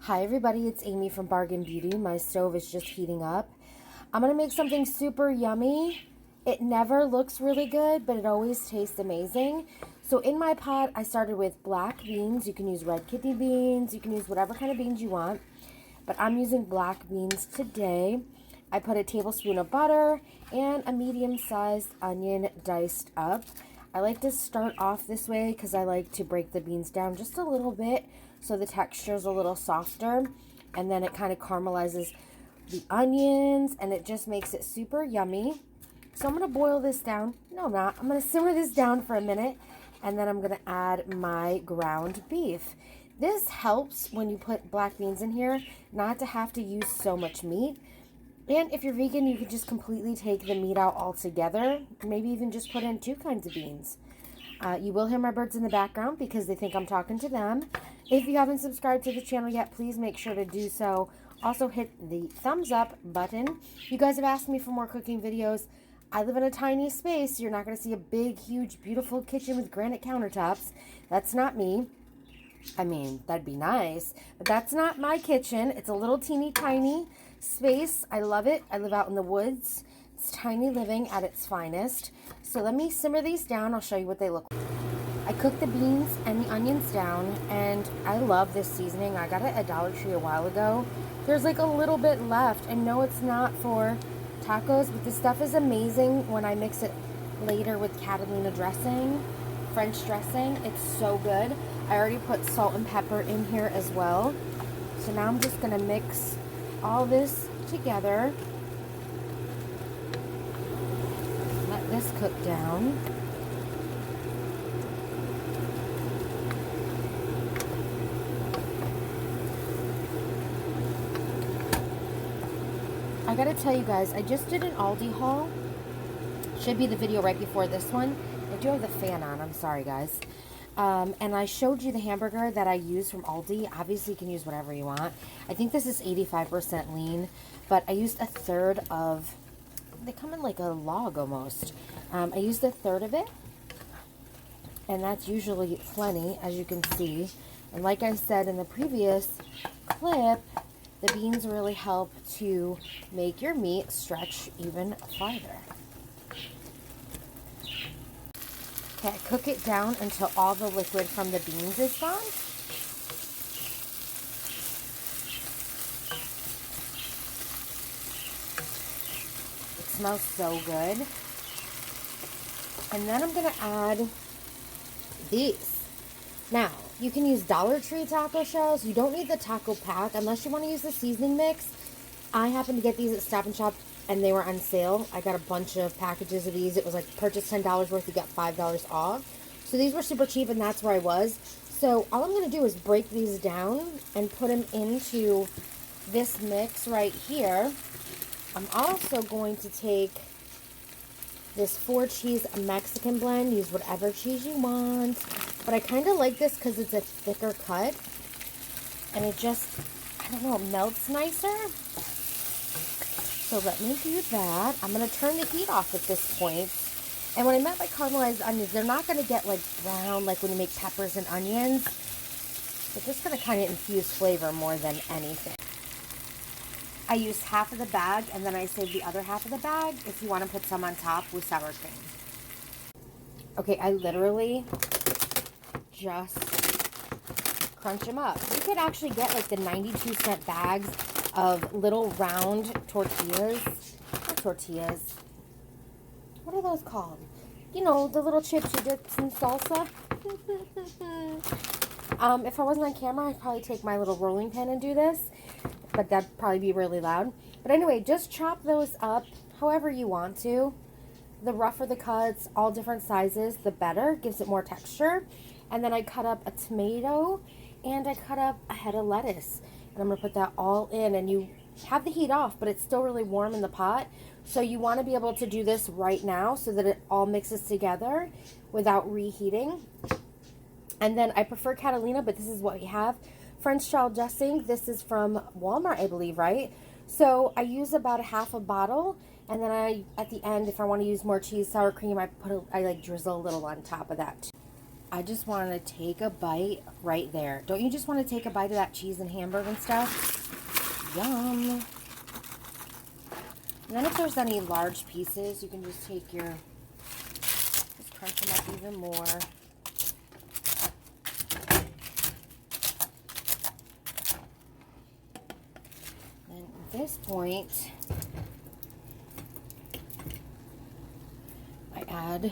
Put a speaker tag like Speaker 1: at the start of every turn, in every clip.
Speaker 1: Hi everybody, it's Amy from Bargain Beauty. My stove is just heating up. I'm going to make something super yummy. It never looks really good, but it always tastes amazing. So in my pot, I started with black beans. You can use red kidney beans. You can use whatever kind of beans you want. But I'm using black beans today. I put a tablespoon of butter and a medium-sized onion diced up. I like to start off this way because I like to break the beans down just a little bit so the texture is a little softer, and then it kind of caramelizes the onions and it just makes it super yummy. So I'm going to boil this down. No, I'm not. I'm going to simmer this down for a minute, and then I'm going to add my ground beef. This helps when you put black beans in here not to have to use so much meat. And if you're vegan, you could just completely take the meat out altogether. Maybe even just put in 2 kinds of beans. You will hear my birds in the background because they think I'm talking to them. If you haven't subscribed to the channel yet, please make sure to do so. Also hit the thumbs up button. You guys have asked me for more cooking videos. I live in a tiny space. You're not going to see a big, huge, beautiful kitchen with granite countertops. That's not me. I mean, that'd be nice, but that's not my kitchen. It's a little teeny tiny space. I love it. I live out in the woods. It's tiny living at its finest. So let me simmer these down. I'll show you what they look like. I cooked the beans and the onions down, and I love this seasoning. I got it at Dollar Tree a while ago. There's like a little bit left, and no, it's not for tacos, but this stuff is amazing when I mix it later with Catalina dressing, French dressing. It's so good. I already put salt and pepper in here as well. So now I'm just going to mix all this together. Let this cook down. I gotta tell you guys, I just did an Aldi haul. Should be the video right before this one. I do have the fan on, I'm sorry guys. And I showed you the hamburger that I use from Aldi. Obviously you can use whatever you want. I think this is 85% lean, but I used a third of, they come in like a log almost. I used a third of it, and that's usually plenty, as you can see. And like I said in the previous clip, the beans really help to make your meat stretch even farther. Okay, cook it down until all the liquid from the beans is gone. It smells so good. And then I'm going to add these. Now, you can use Dollar Tree taco shells. You don't need the taco pack unless you want to use the seasoning mix. I happened to get these at Stop & Shop and they were on sale. I got a bunch of packages of these. It was like purchase $10 worth, you got $5 off. So these were super cheap, and that's where I was. So all I'm going to do is break these down and put them into this mix right here. I'm also going to take this 4-cheese Mexican blend. Use whatever cheese you want. But I kind of like this because it's a thicker cut. And it just, I don't know, it melts nicer. So let me do that. I'm going to turn the heat off at this point. And when I meant by caramelized onions, they're not going to get like brown like when you make peppers and onions. They're just going to kind of infuse flavor more than anything. I used half of the bag, and then I saved the other half of the bag if you want to put some on top with sour cream. Okay, I literally just crunch them up. You could actually get like the 92-cent bags of little round tortillas. Not tortillas. What are those called? You know, the little chips you dip in salsa. If I wasn't on camera, I'd probably take my little rolling pin and do this, but that'd probably be really loud. But anyway, just chop those up however you want to. The rougher the cuts, all different sizes, the better. Gives it more texture. And then I cut up a tomato, and I cut up a head of lettuce. And I'm going to put that all in, and you have the heat off, but it's still really warm in the pot. So you want to be able to do this right now so that it all mixes together without reheating. And then I prefer Catalina, but this is what we have. French style dressing. This is from Walmart, I believe, right? So I use about a half a bottle, and then at the end, if I want to use more cheese, sour cream, I like drizzle a little on top of that. I just want to take a bite right there. Don't you just want to take a bite of that cheese and hamburger and stuff? Yum. And then if there's any large pieces, you can just take your, just crunch them up even more. And at this point, I add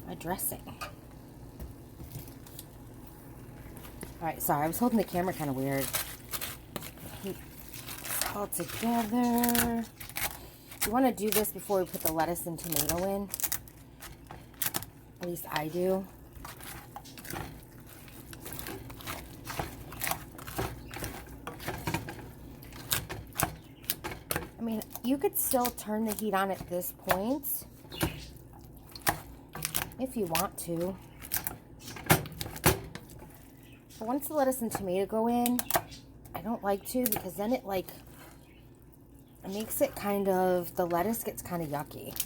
Speaker 1: my dressing. Alright, sorry, I was holding the camera kind of weird. Heat this all together. You want to do this before we put the lettuce and tomato in. At least I do. I mean, you could still turn the heat on at this point if you want to. But once the lettuce and tomato go in, I don't like to, because then it makes it kind of, the lettuce gets kind of yucky.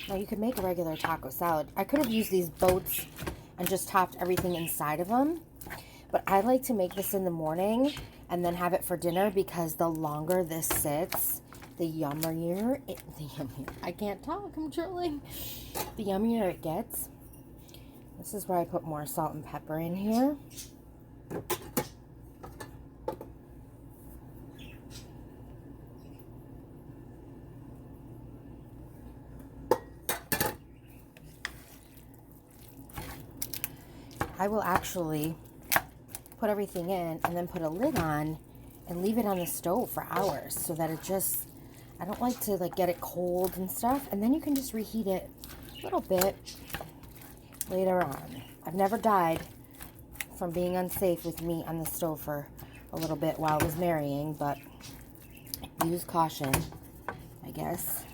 Speaker 1: Now you could make a regular taco salad. I could have used these boats and just topped everything inside of them. But I like to make this in the morning and then have it for dinner, because the longer this sits, the yummier I can't talk, I'm drooling. The yummier it gets. This is where I put more salt and pepper in here. I will actually put everything in and then put a lid on and leave it on the stove for hours, so that it just, I don't like to get it cold and stuff, and then you can just reheat it a little bit later on. I've never died from being unsafe with meat on the stove for a little bit while I was marrying, but use caution, I guess.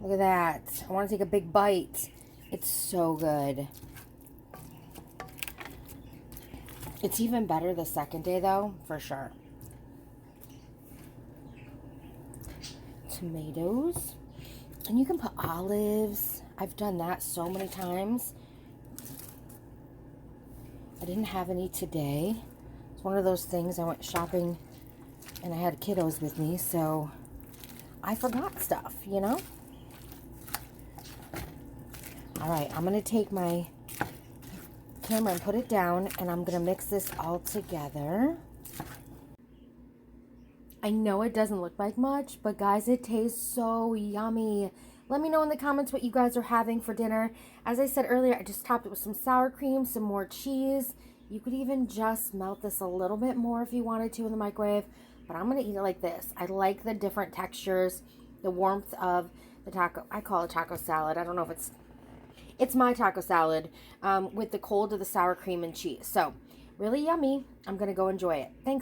Speaker 1: Look at that. I want to take a big bite. It's so good. It's even better the second day, though, for sure. Tomatoes. And you can put olives. I've done that so many times. I didn't have any today. It's one of those things, I went shopping and I had kiddos with me, so I forgot stuff, you know? Alright, I'm going to take my camera and put it down, and I'm going to mix this all together. I know it doesn't look like much, but guys, it tastes so yummy. Let me know in the comments what you guys are having for dinner. As I said earlier, I just topped it with some sour cream, some more cheese. You could even just melt this a little bit more if you wanted to in the microwave, but I'm going to eat it like this. I like the different textures, the warmth of the taco. I call it taco salad. I don't know if it's my taco salad with the cold of the sour cream and cheese. So really yummy. I'm going to go enjoy it. Thanks.